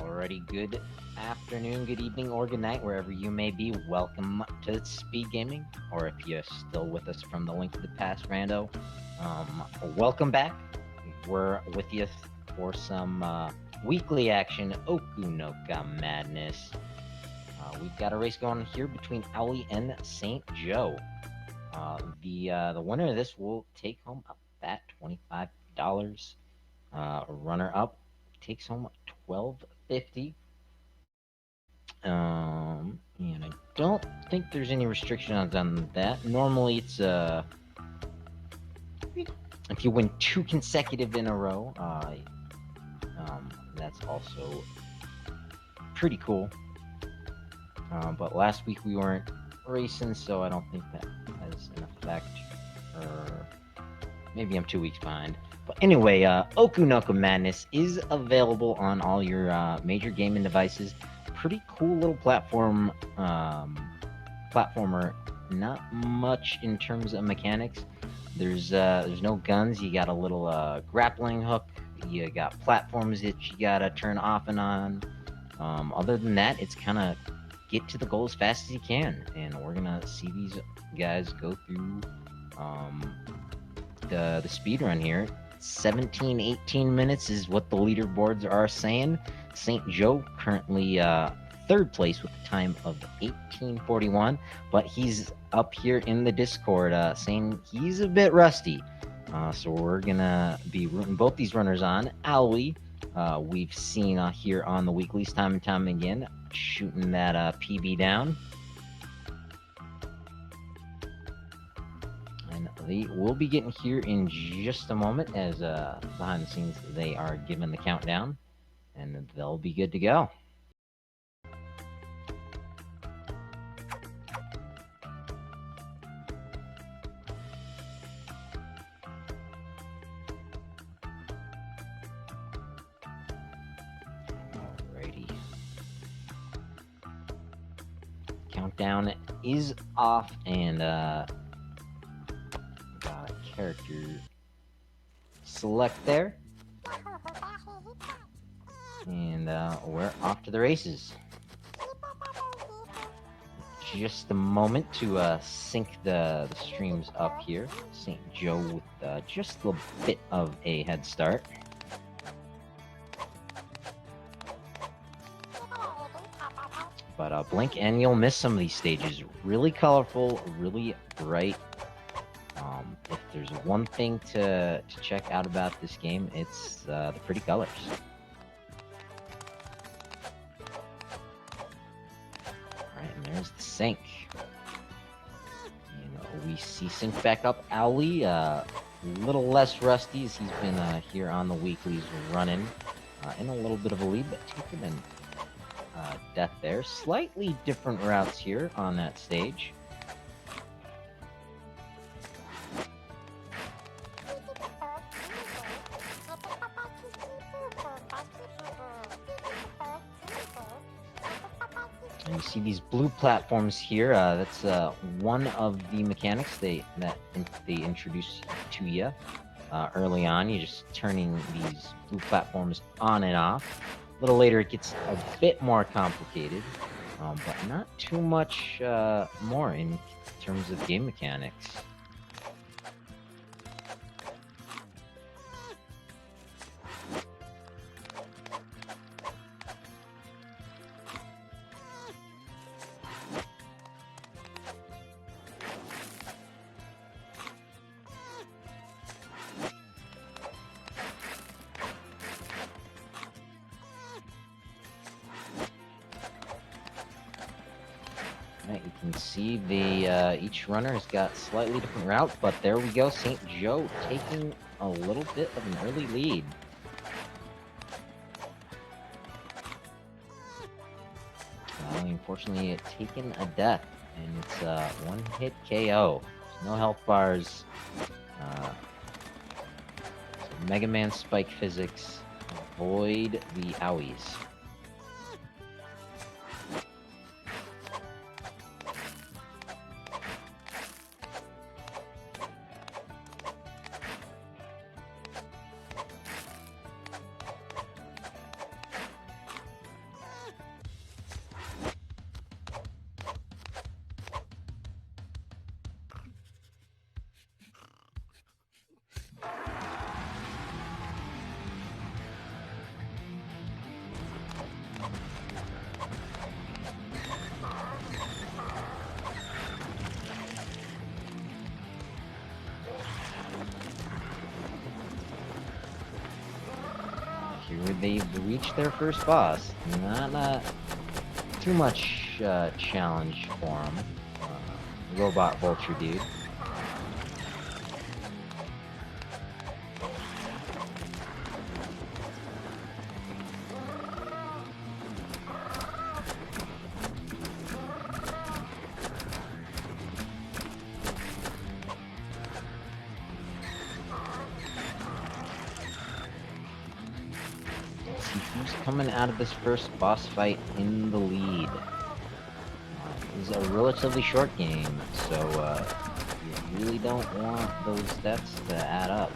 Alrighty, good afternoon, good evening, or good night, wherever you may be. Welcome to Speed Gaming, or if you're still with us from the Link to the Past rando, welcome back. We're with you for some weekly action, OkunoKA madness. We've got a race going here between Owly and St. Joe. The winner of this will take home that $25. Runner up takes home $12.50. And I don't think there's any restrictions on that. Normally, it's if you win 2 consecutive in a row, that's also pretty cool. But last week we weren't racing, so I don't think that has an effect. Or maybe I'm 2 weeks behind. But anyway, OkunoKA Madness is available on all your major gaming devices. Pretty cool little platformer. Not much in terms of mechanics. There's no guns. You got a little grappling hook. You got platforms that you gotta turn off and on. Other than that, it's kind of get to the goal as fast as you can, and we're gonna see these guys go through the speed run here. 17-18 minutes is what the leaderboards are saying. St. Joe currently third place with a time of 18:41, but he's up here in the Discord saying he's a bit rusty. So we're gonna be rooting both these runners on. Owly, we've seen here on the weeklies time and time again, shooting that PB down. And they will be getting here in just a moment, as behind the scenes they are giving the countdown, and they'll be good to go. Countdown is off, and got a character select there, and we're off to the races. Just a moment to sync the streams up here. St. Joe with just a bit of a head start. But blink and you'll miss some of these stages. Really colorful, really bright. If there's one thing to check out about this game, it's the pretty colors. Alright, and there's the sync. We see sync back up. Owly, a little less rusty, as he's been here on the weeklies running in a little bit of a lead, but taking an death there. Slightly different routes here on that stage. And you see these blue platforms here. That's one of the mechanics they introduce to you early on. You're just turning these blue platforms on and off. A little later, it gets a bit more complicated, but not too much more in terms of game mechanics. Right, you can see each runner has got slightly different routes, but there we go. St. Joe taking a little bit of an early lead. Unfortunately, taken a death, and it's a one-hit KO. There's no health bars. So Mega Man Spike physics. Avoid the owies. they've reached their first boss. Not too much challenge for him. Robot Vulture dude. Let's see who's coming out of this first boss fight in the lead. This is a relatively short game, so you really don't want those deaths to add up.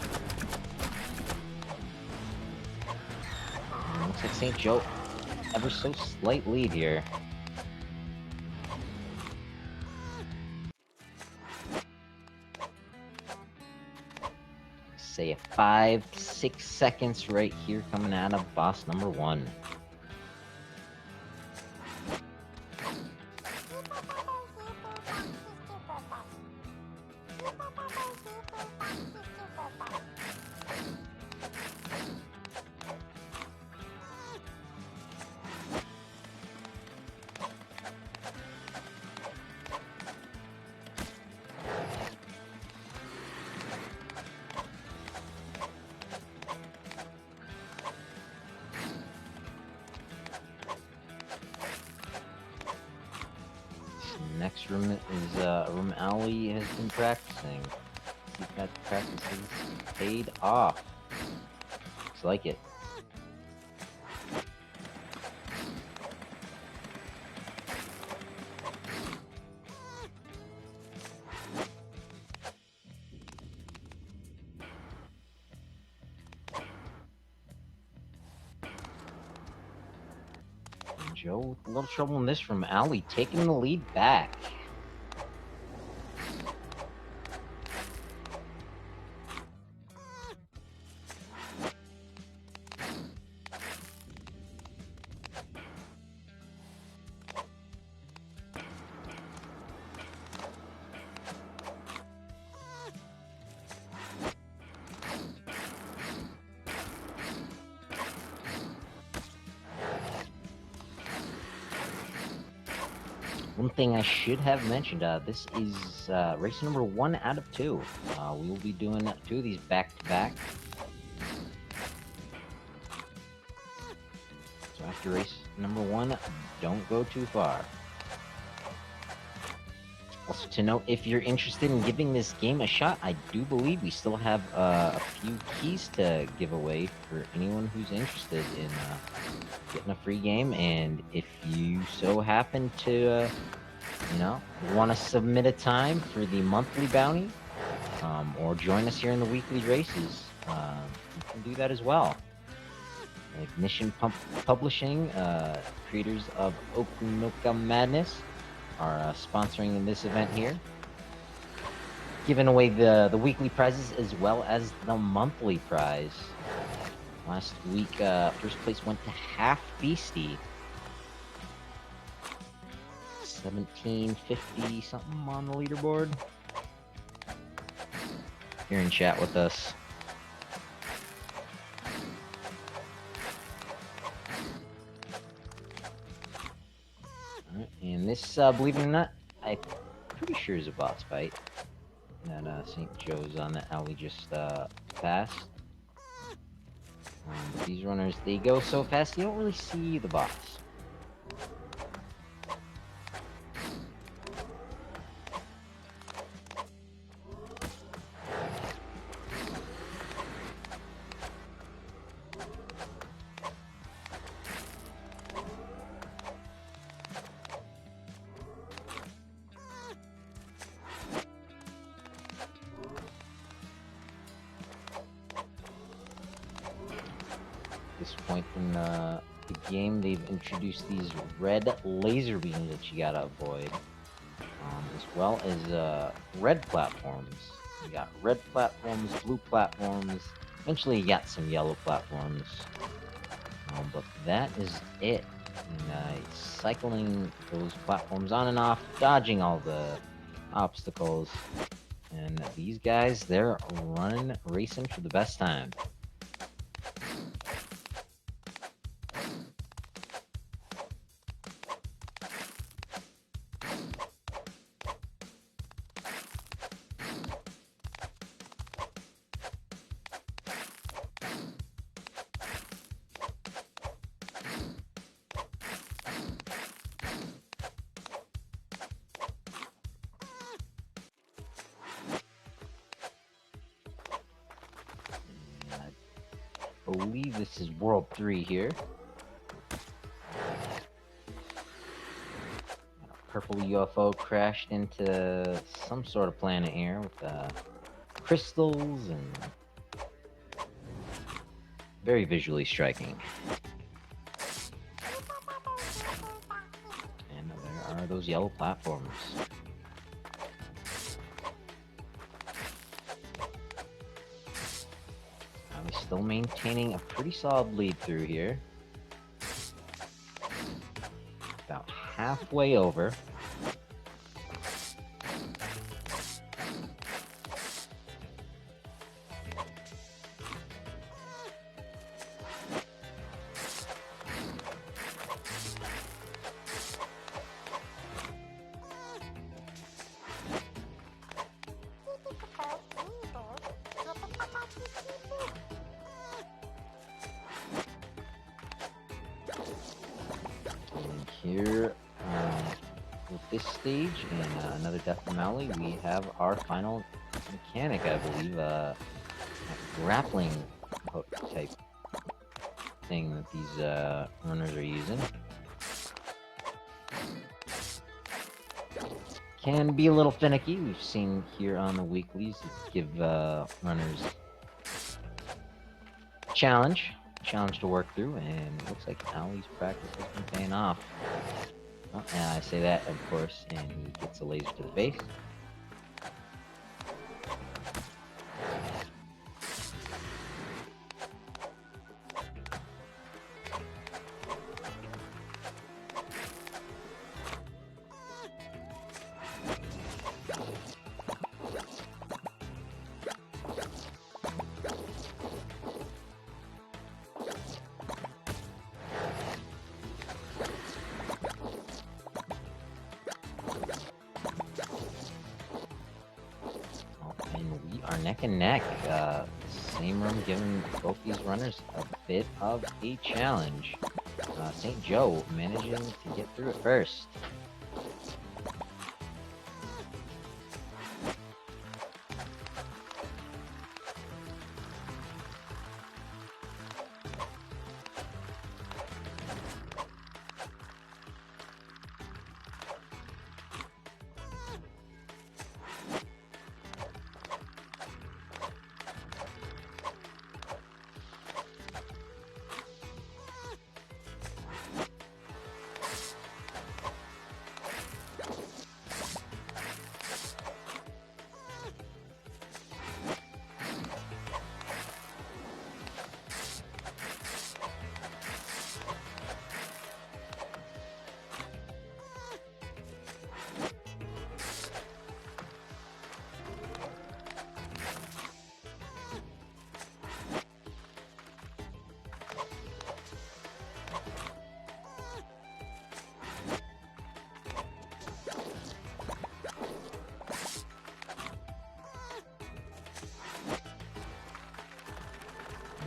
Looks like St. Joe ever so slight lead here. Say 5-6 seconds right here coming out of boss number 1. Next room is a room Ali has been practicing. See if that practice has paid off. Looks like it. Joe with a little trouble in this room. Ali taking the lead back. One thing I should have mentioned, this is race number 1 out of 2. We will be doing 2 of these back-to-back. So after race number 1, don't go too far. Also to note, if you're interested in giving this game a shot, I do believe we still have a few keys to give away for anyone who's interested in getting a free game. And if you so happen to, want to submit a time for the monthly bounty, or join us here in the weekly races, you can do that as well. Ignition Publishing, creators of OkunoKA Madness, are sponsoring this event here, giving away the weekly prizes as well as the monthly prize. Last week, first place went to Half Beastie, 1750 something on the leaderboard. Here in chat with us. And this, believe it or not, I'm pretty sure is a boss fight. That St. Joe's on that alley just passed. But these runners, they go so fast you don't really see the boss. This point in the game, they've introduced these red laser beams that you gotta avoid, as well as red platforms. You got red platforms, blue platforms. Eventually, you got some yellow platforms, but that is it. And cycling those platforms on and off, dodging all the obstacles, and these guys, they're racing for the best time. believe this is World 3 here. Purple UFO crashed into some sort of planet here with crystals and very visually striking. And there are those yellow platforms. We're still maintaining a pretty solid lead through here. About halfway over. Here, with this stage and another Death from Alley, we have our final mechanic, I believe, a grappling hook type thing that these runners are using. Can be a little finicky. We've seen here on the weeklies give runners challenge to work through, and it looks like Ali's practice has been paying off. Oh, and I say that, of course, and he gets a laser to the face. Are neck and neck. Same room giving both these runners a bit of a challenge. St. Joe managing to get through it first.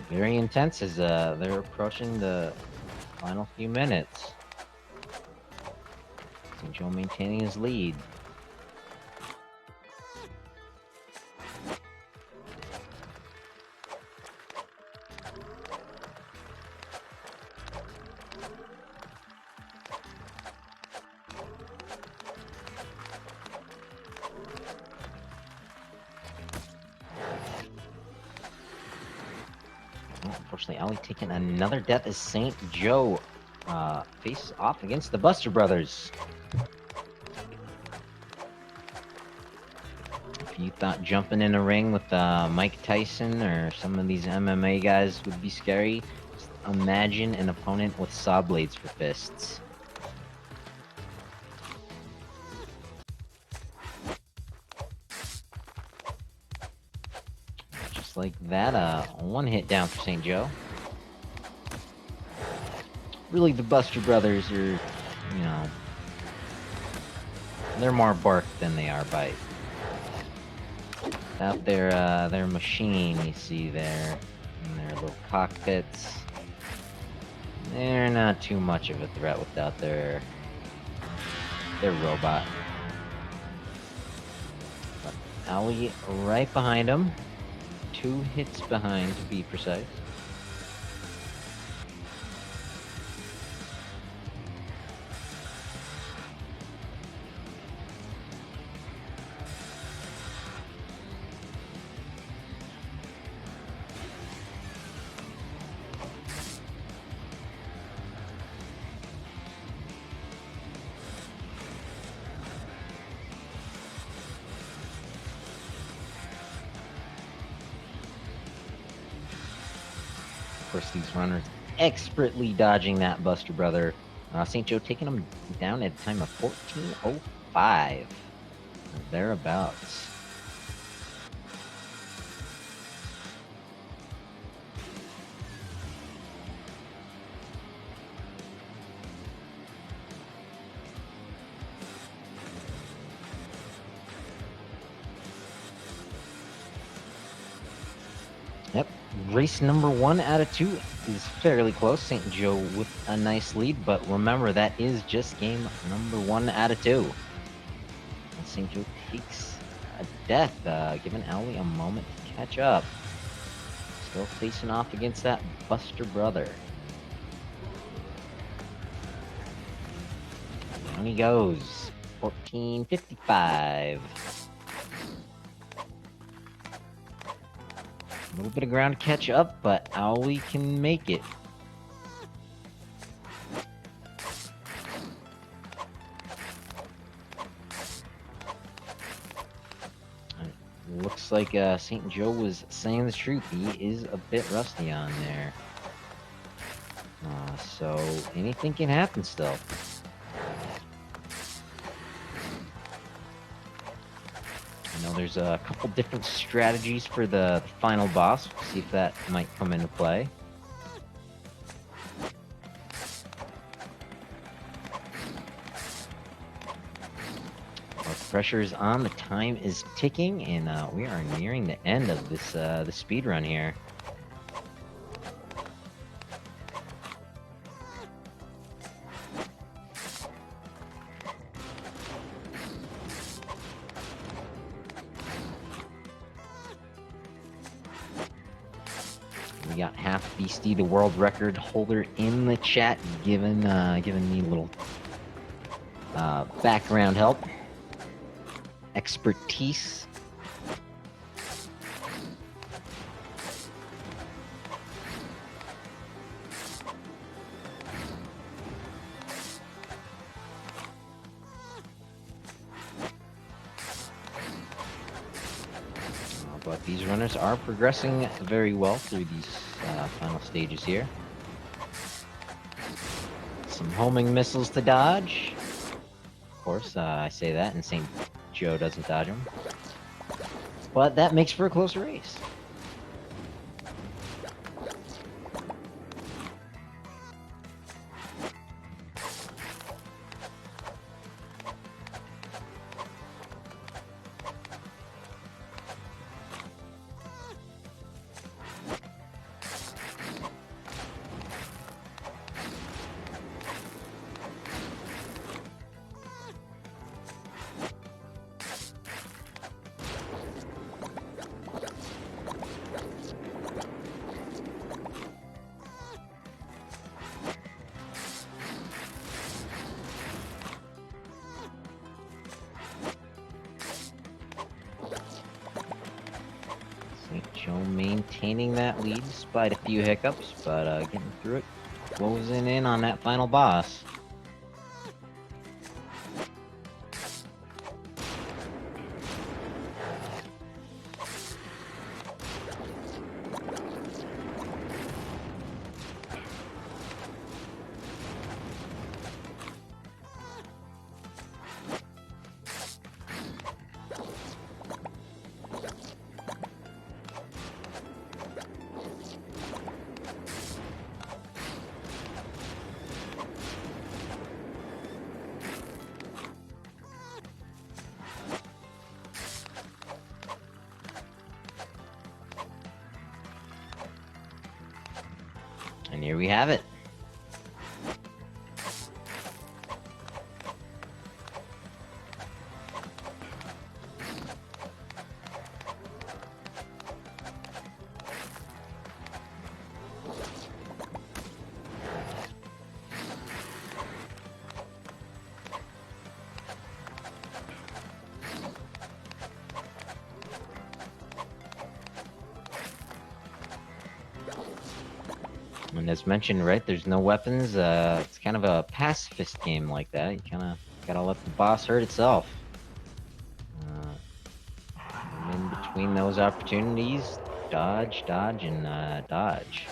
Very intense as they're approaching the final few minutes. St. Joe maintaining his lead. Unfortunately, Ali taking another death as St. Joe faces off against the Buster Brothers. If you thought jumping in a ring with Mike Tyson or some of these MMA guys would be scary, just imagine an opponent with saw blades for fists. Just like that, one hit down for St. Joe. Really, the Buster Brothers are, you know, they're more bark than they are bite. Out their machine you see there, in their little cockpits, they're not too much of a threat without their robot. But Ali right behind him. 2 hits behind, to be precise. course, these runners expertly dodging that Buster Brother. St. Joe taking him down at a time of 14:05. Thereabouts. Yep, race number 1 out of 2 is fairly close. St. Joe with a nice lead, but remember, that is just game number 1 out of 2. And St. Joe takes a death, giving Owly a moment to catch up. Still facing off against that Buster Brother. Down he goes, 14:55. A little bit of ground to catch up, but Owly can make it. Looks like St. Joe was saying the truth. He is a bit rusty on there. So anything can happen still. I know there's a couple different strategies for the final boss. We'll see if that might come into play. Pressure is on, the time is ticking, and we are nearing the end of this the speed run here. We got Half Beastie, the world record holder, in the chat, giving me a little background help. Expertise. But these runners are progressing very well through these final stages here. Some homing missiles to dodge. Of course, I say that, and St. Joe doesn't dodge them. But that makes for a close race. St. Joe maintaining that lead despite a few hiccups, but getting through it, closing in on that final boss. And here we have it. And as mentioned, right, there's no weapons. It's kind of a pacifist game like that. You kind of gotta let the boss hurt itself. And in between those opportunities, dodge, dodge, and dodge.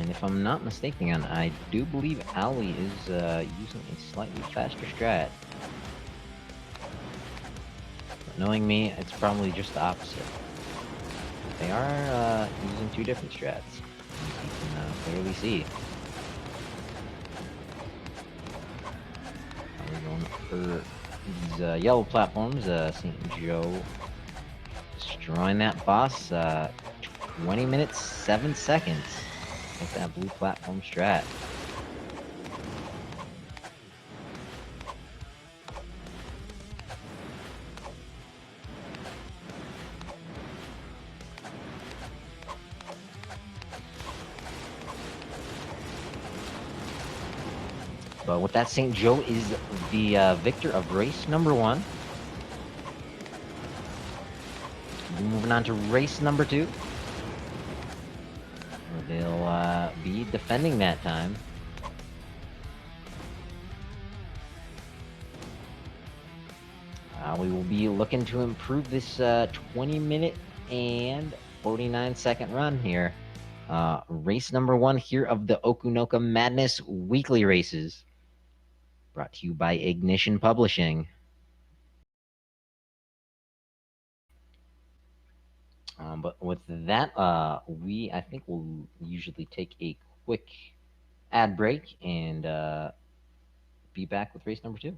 And if I'm not mistaken, I do believe Ali is using a slightly faster strat. But knowing me, it's probably just the opposite. They are using two different strats, as you can clearly see. We're going for these yellow platforms. St. Joe destroying that boss. 20 minutes, 7 seconds. With that blue platform strat. But with that, St. Joe is the victor of race number 1. Moving on to race number 2. They'll be defending that time. We will be looking to improve this 20-minute and 49-second run here. Race number 1 here of the OkunoKA Madness weekly races. Brought to you by Ignition Publishing. But with that, I think we'll usually take a quick ad break and be back with race number 2.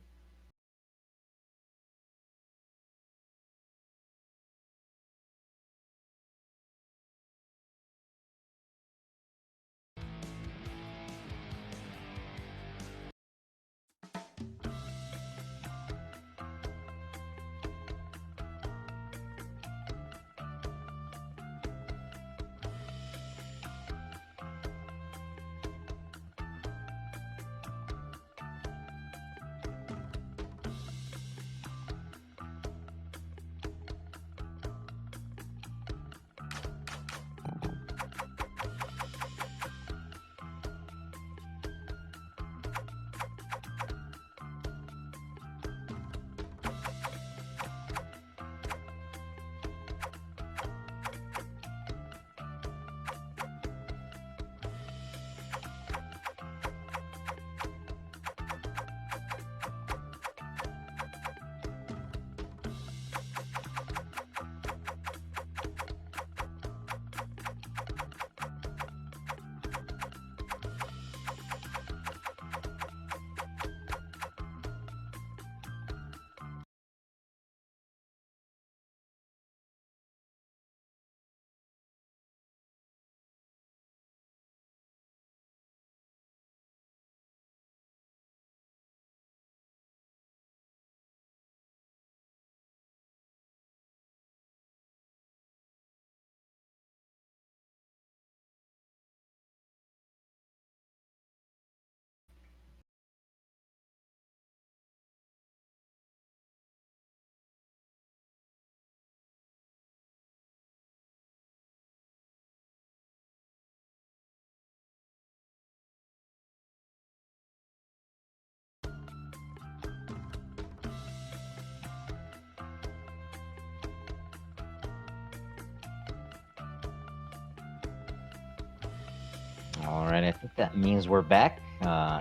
All right, I think that means we're back.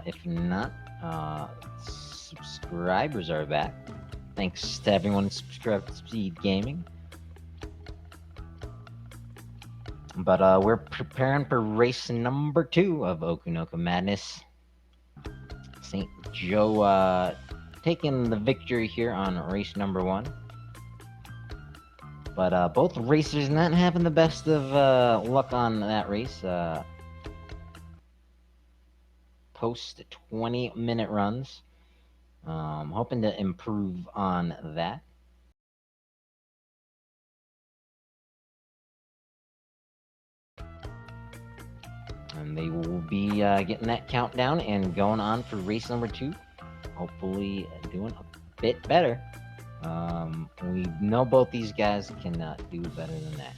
If not, subscribers are back. Thanks to everyone who subscribed to Speed Gaming. But we're preparing for race number 2 of OkunoKA Madness. St. Joe taking the victory here on race number 1. But both racers not having the best of luck on that race. Post 20-minute runs. Hoping to improve on that. And they will be getting that countdown and going on for race number 2. Hopefully doing a bit better. We know both these guys cannot do better than that.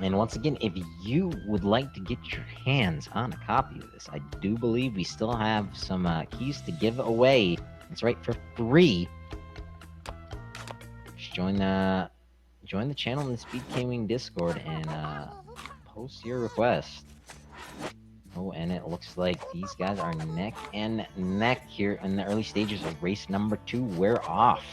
And once again, if you would like to get your hands on a copy of this, I do believe we still have some keys to give away. That's right, for free. join the channel in the Speed Gaming Discord and post your request. Oh, and it looks like these guys are neck and neck here in the early stages of race number 2. We're off.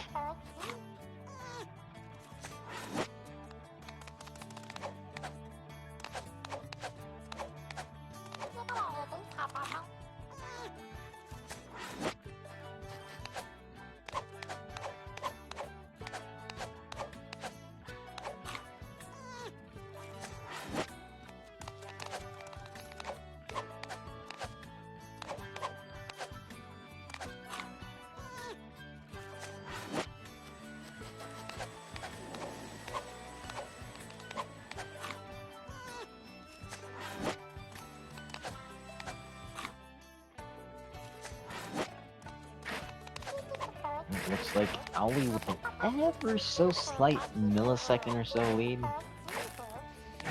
It looks like Owly with an ever so slight millisecond or so lead.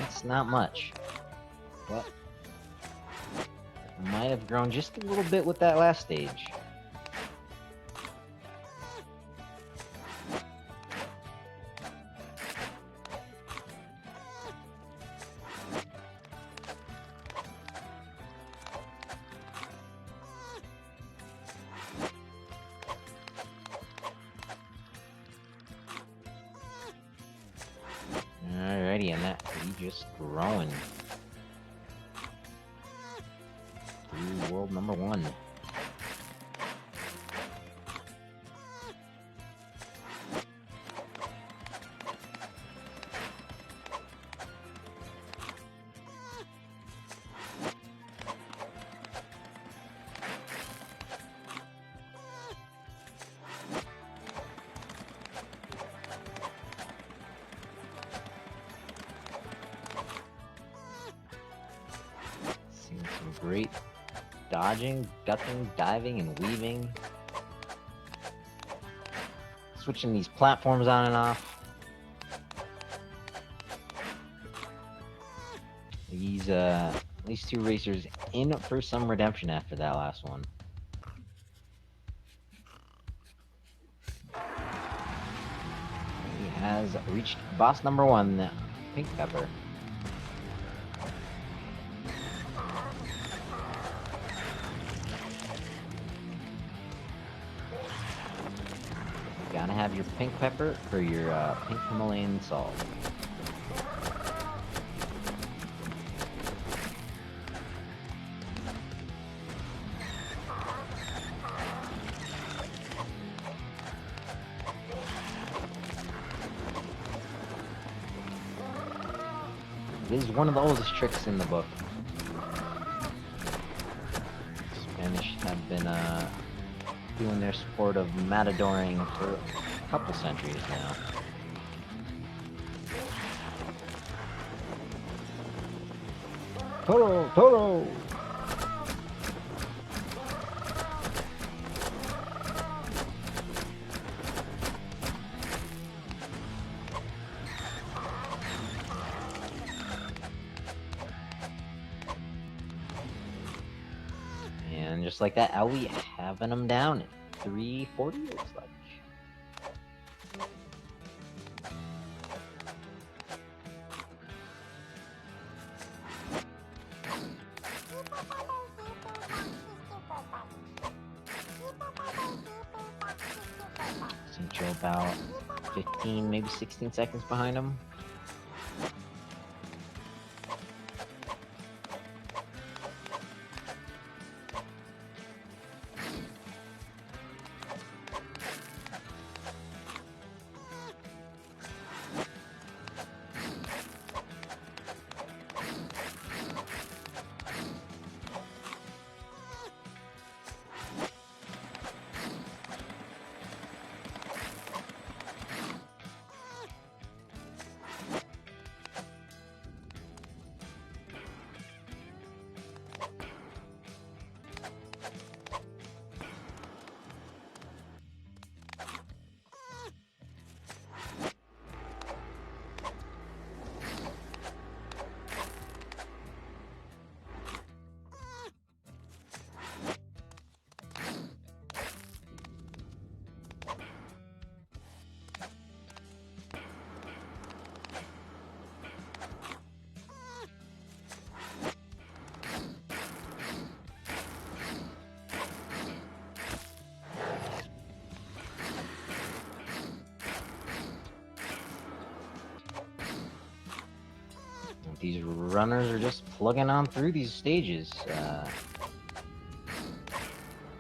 It's not much, but might have grown just a little bit with that last stage. Alrighty, and that lead just growing through world number 1. Some great dodging, ducking, diving, and weaving. Switching these platforms on and off. These two racers in for some redemption after that last one. He has reached boss number 1, Pink Pepper. Gotta have your pink pepper for your pink Himalayan salt. It is one of the oldest tricks in the book. Spanish have been doing their sport of matadoring for a couple centuries now. Toro! Toro! And just like that, Owie having them down at 340, it looks like. Central about 15, maybe 16 seconds behind him. these runners are just plugging on through these stages.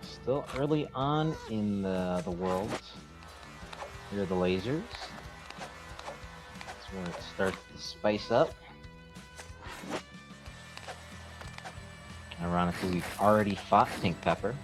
Still early on in the world. Here are the lasers. That's where it starts to spice up. Ironically, we've already fought Pink Pepper.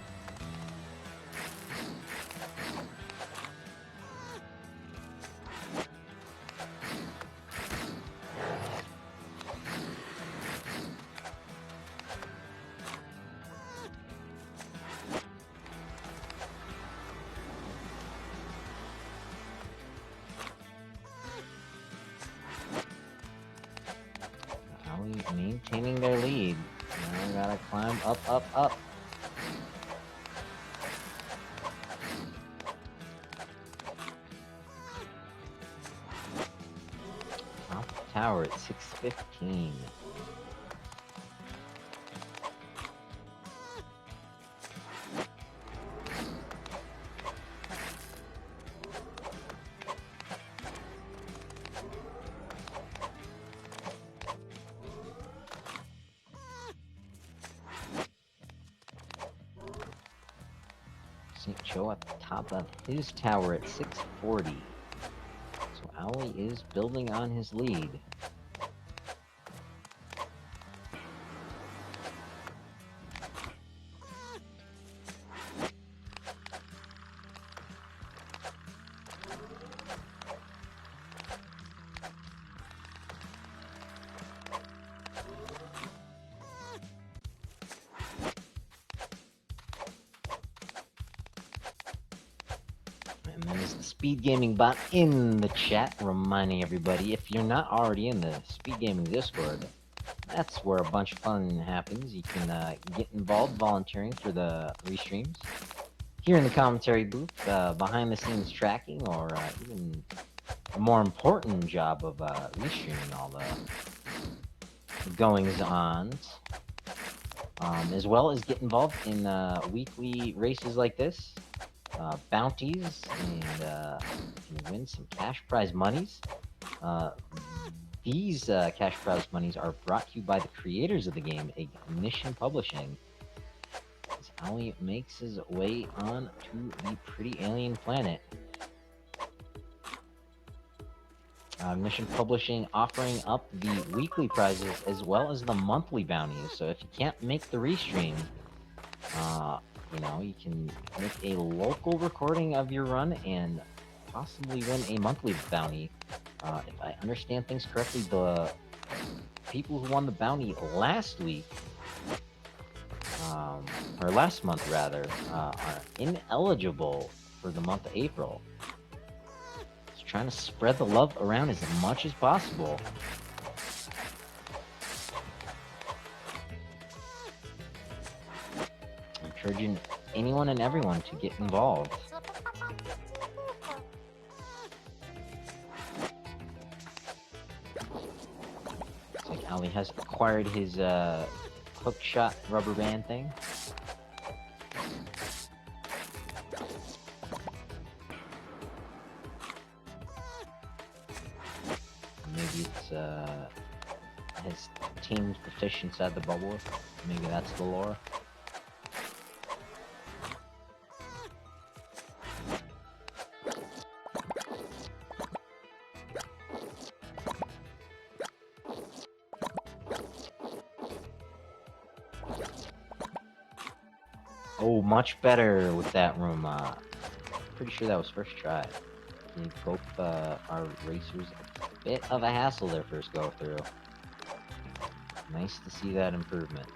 Maintaining their lead. Now we gotta climb up, up, up. Top tower at 615. St. Joe at the top of his tower at 640. So Owly is building on his lead. And there's the Speed Gaming bot in the chat, reminding everybody, if you're not already in the Speed Gaming Discord, that's where a bunch of fun happens. You can get involved volunteering for the restreams. Here in the commentary booth, behind the scenes tracking, or even a more important job of restreaming all the goings-ons. As well as get involved in weekly races like this. Bounties, and you can win some cash prize monies. These cash prize monies are brought to you by the creators of the game, Ignition Publishing. As Owly makes his way on to the pretty alien planet. Ignition Publishing offering up the weekly prizes as well as the monthly bounties. So if you can't make the restream, you know, you can make a local recording of your run and possibly win a monthly bounty. If I understand things correctly, the people who won the bounty last week, or last month rather, are ineligible for the month of April. Just trying to spread the love around as much as possible. Encouraging anyone and everyone to get involved. Looks like Owly has acquired his hook shot rubber band thing. Maybe it's has tamed the fish inside the bubble. Maybe that's the lore. Oh, much better with that room. Pretty sure that was first try. Gave both our racers a bit of a hassle their first go through. Nice to see that improvement.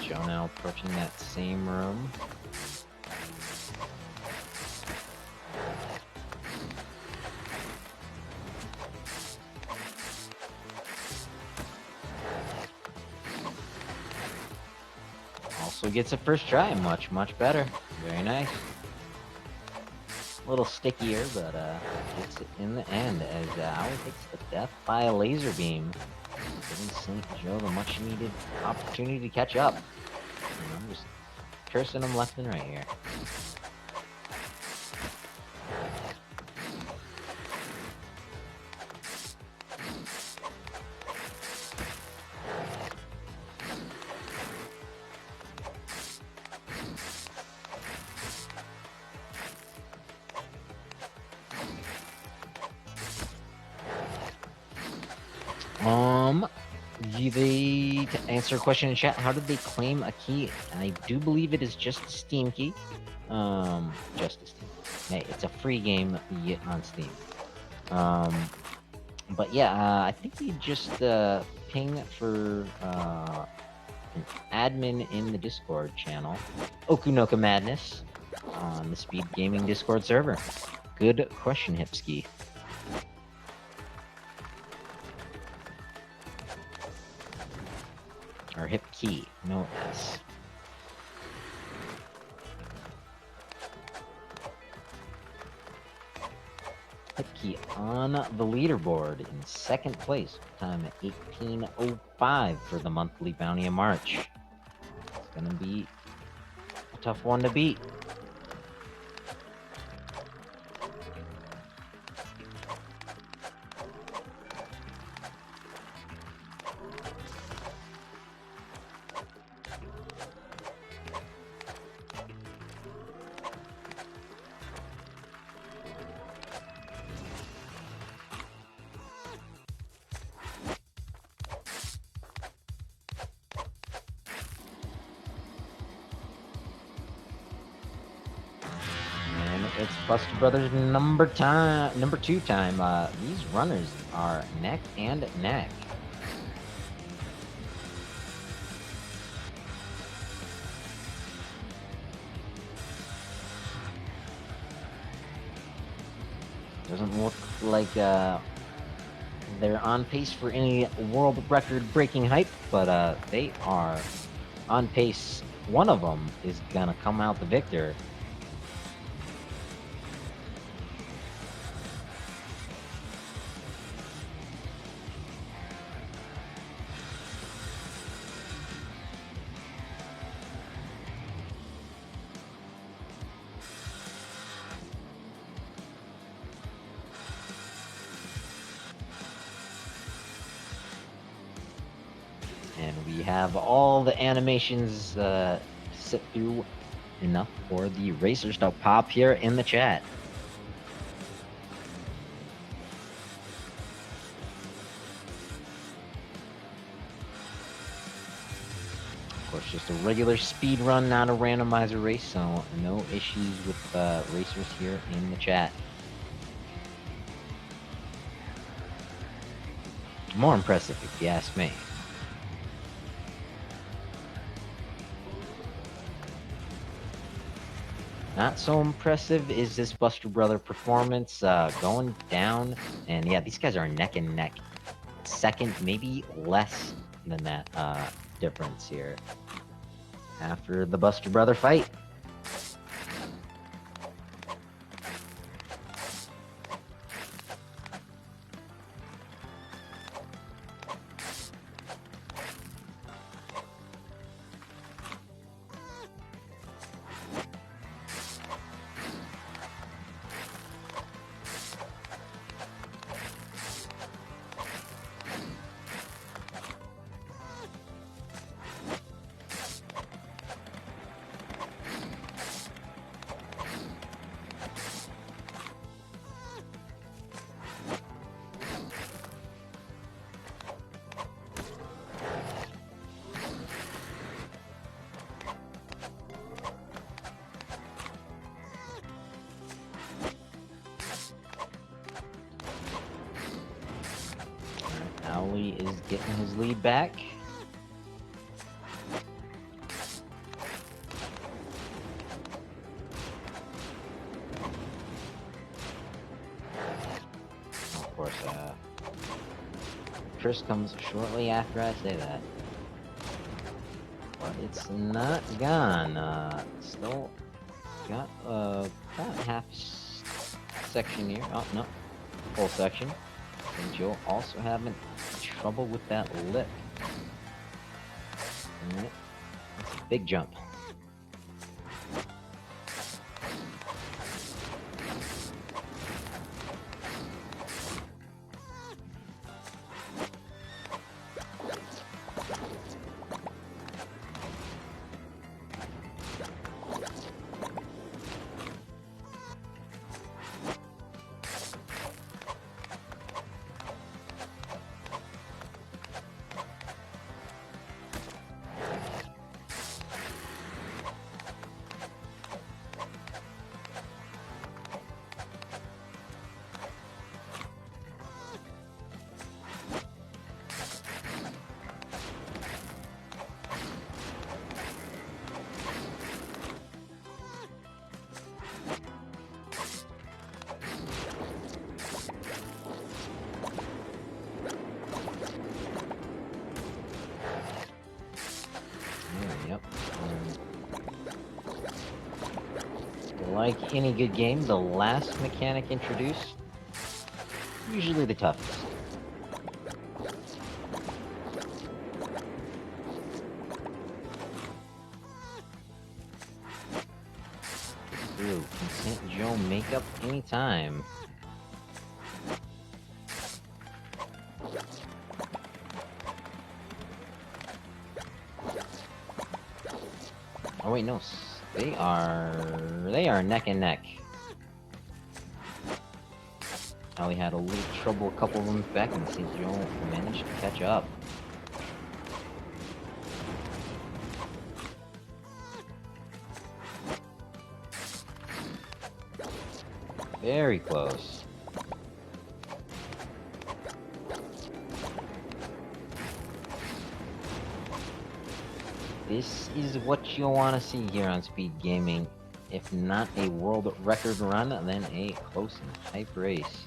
Joe now approaching that same room. Also gets a first try. Much better. Very nice. A little stickier, but gets it in the end as Owl takes the death by a laser beam, giving St. Joe the much-needed opportunity to catch up. And I'm just cursing him left and right here. To answer a question in chat, how did they claim a key? I do believe it is just a Steam key. Just a Steam. Hey, it's a free game on Steam. But yeah, I think you just ping for an admin in the Discord channel, OkunoKA Madness, on the Speed Gaming Discord server. Good question, Hipski. Or hip key, no S. Hip key on the leaderboard in second place, time at 18:05 for the monthly bounty of March. It's gonna be a tough one to beat. It's Buster Brothers number 2 time. These runners are neck and neck. Doesn't look like they're on pace for any world record breaking hype, but they are on pace. One of them is gonna come out the victor. And we have all the animations sit through enough for the racers to pop here in the chat. Of course, just a regular speed run, not a randomizer race, so no issues with racers here in the chat. More impressive, if you ask me. Not so impressive is this Buster Brother performance going down. And yeah, these guys are neck and neck. Second, maybe less than that difference here after the Buster Brother fight. Owly is getting his lead back. Of course, Chris comes shortly after I say that. But it's not gone. Still got about section here. Oh, no. Full section. And Joe also having trouble with that lip. Alright. That's a big jump. Yep. Like any good game, the last mechanic introduced, usually the toughest. Ooh, can St. Joe make up any time? Oh wait, no, they are neck and neck. Now we had a little trouble a couple of rooms back, and St. Joe managed to catch up. Very close. This is what you'll want to see here on Speed Gaming. If not a world record run, then a close and tight race.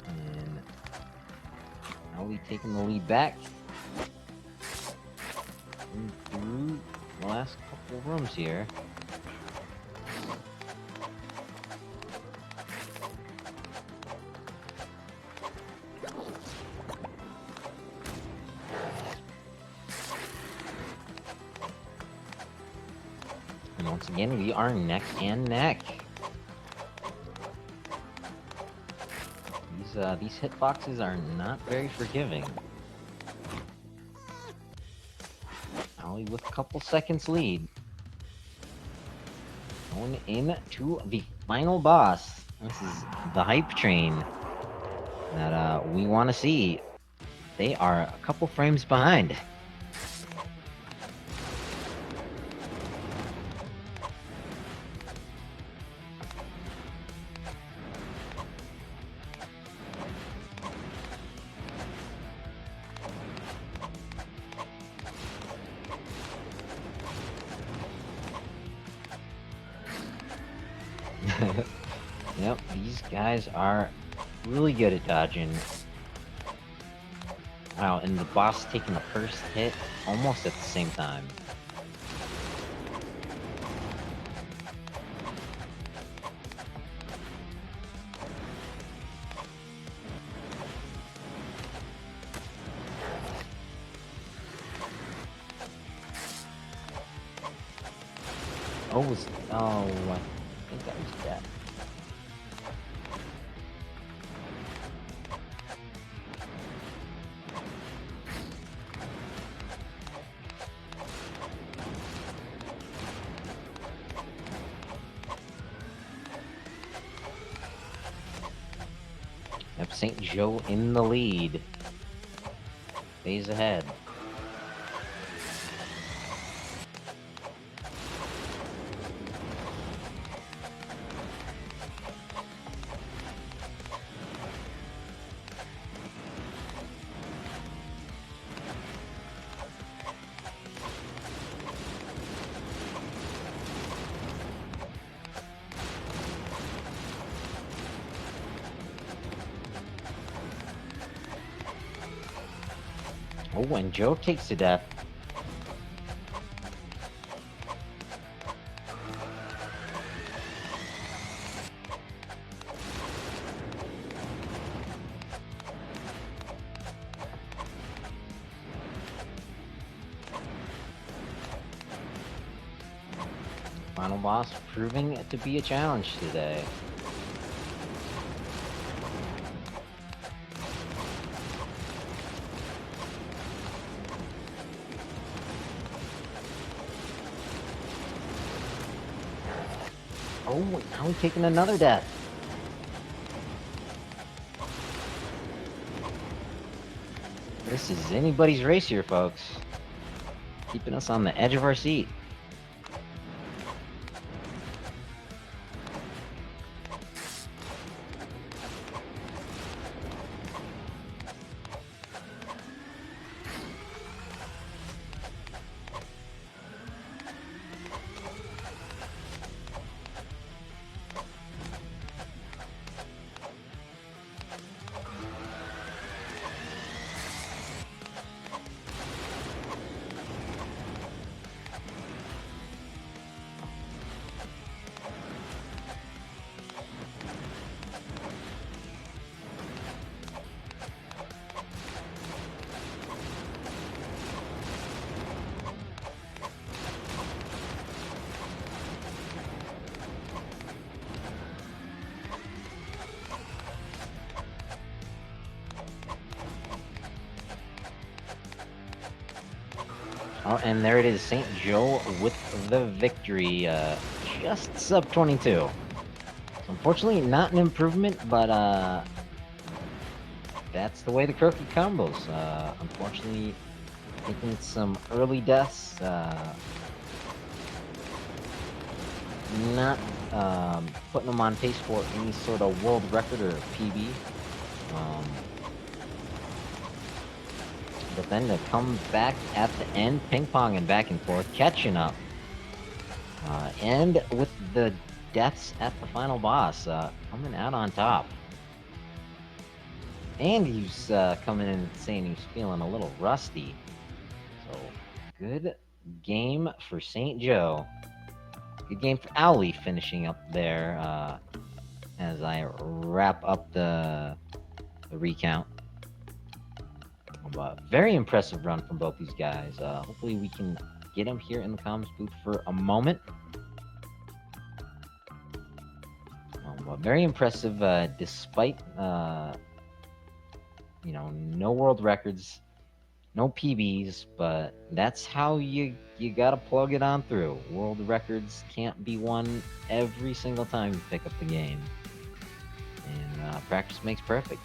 And now we taking the lead back. Through the last couple of rooms here. And once again, we are neck and neck. These hitboxes are not very forgiving. Ollie with a couple seconds lead. Going into the final boss. This is the hype train that we want to see. They are a couple frames behind. Yep, these guys are really good at dodging. Wow, and the boss taking the first hit almost at the same time. Oh, I think that was that. Yep, St. Joe in the lead. Phase ahead. Oh, and Joe takes to death. Final boss proving to be a challenge today. Oh, now we're taking another death. This is anybody's race here, folks. Keeping us on the edge of our seat. Oh, and there it is, St. Joe with the victory, just sub 22. So unfortunately, not an improvement, but that's the way the cookie combos. Unfortunately, taking some early deaths, not putting them on pace for any sort of world record or PB. But then to come back at the end, ping-ponging back and forth, catching up. And with the deaths at the final boss, coming out on top. And he's coming in and saying he's feeling a little rusty. So, good game for St. Joe. Good game for Owlie finishing up there as I wrap up the recount. But very impressive run from both these guys. Hopefully we can get him here in the comms booth for a moment. But very impressive, despite you know, no world records, no PBs, but that's how you gotta plug it on through. World records can't be won every single time you pick up the game, and practice makes perfect.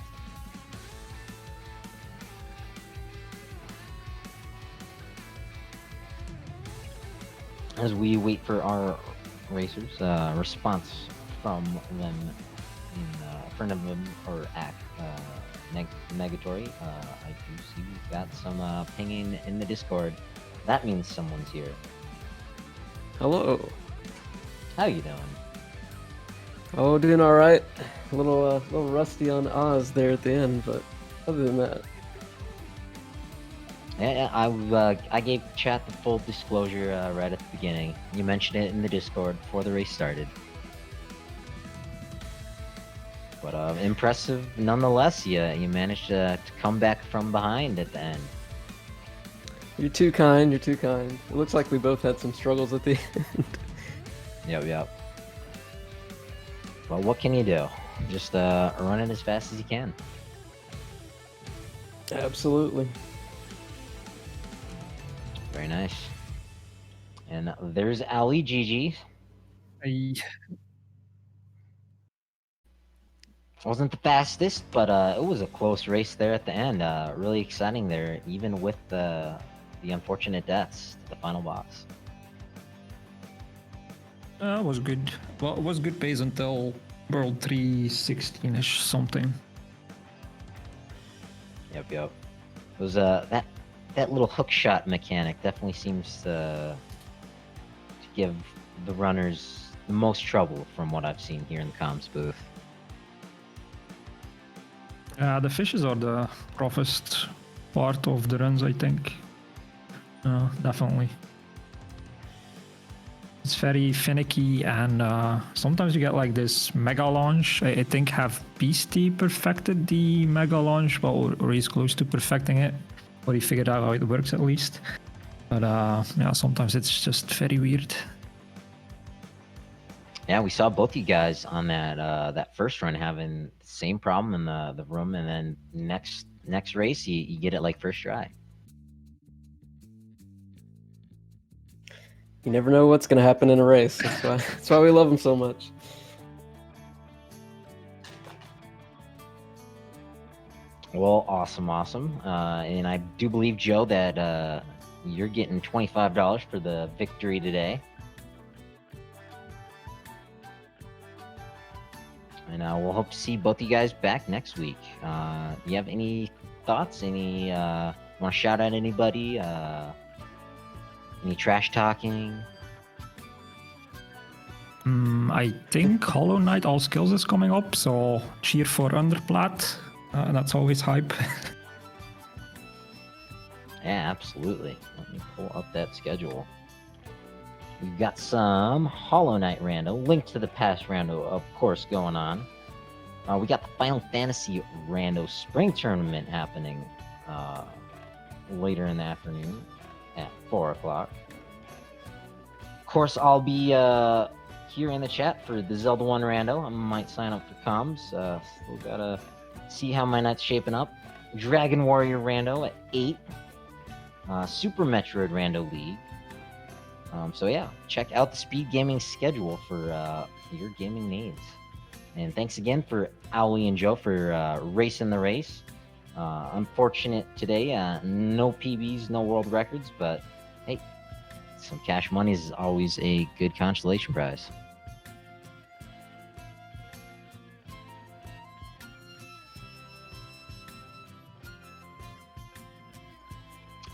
As we wait for our racers, response from them in front of them or at Negatory. I do see we've got some pinging in the Discord. That means someone's here. Hello. How you doing? Oh, doing all right. A little rusty on Oz there at the end, but other than that. Yeah, I gave chat the full disclosure right at the beginning. You mentioned it in the Discord before the race started. But impressive nonetheless. You managed to come back from behind at the end. You're too kind. You're too kind. It looks like we both had some struggles at the end. Yep. Well, what can you do? Just run it as fast as you can. Absolutely. Very nice. And there's Ali GG. Wasn't the fastest, but it was a close race there at the end. Really exciting there, even with the unfortunate deaths to the final boss. It was good. Well, it was good pace until World 316-ish something. Yep. It was that little hook shot mechanic definitely seems to give the runners the most trouble from what I've seen here in the comms booth. The fishes are the roughest part of the runs, I think. Definitely. It's very finicky, and sometimes you get like this mega launch. I think have Beastie perfected the mega launch, well, or he's close to perfecting it, or he figured out how it works at least. But yeah, sometimes it's just very weird. Yeah, we saw both you guys on that first run having the same problem in the room, and then next race you get it like first try. You never know what's gonna happen in a race. That's why we love them so much. Well, awesome. And I do believe, Joe, that you're getting $25 for the victory today. And we'll hope to see both you guys back next week. You have any thoughts? Any want to shout out anybody? Any trash talking? I think Hollow Knight All Skills is coming up, so cheer for Underplat. That's always hype. Yeah, absolutely. Let me pull up that schedule. We've got some Hollow Knight rando, Link to the Past rando, of course, going on. We got the Final Fantasy rando spring tournament happening later in the afternoon at 4 o'clock. Of course, I'll be here in the chat for the Zelda 1 rando. I might sign up for comms. Still gotta see how my night's shaping up. Dragon Warrior rando at 8. Super Metroid Rando League. So yeah, check out the Speed Gaming schedule for your gaming needs. And thanks again for Owlie and Joe for racing the race. Unfortunate today, no PBs, no world records, but hey, some cash money is always a good consolation prize.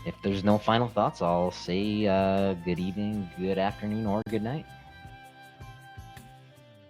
If there's no final thoughts, I'll say good evening, good afternoon, or good night.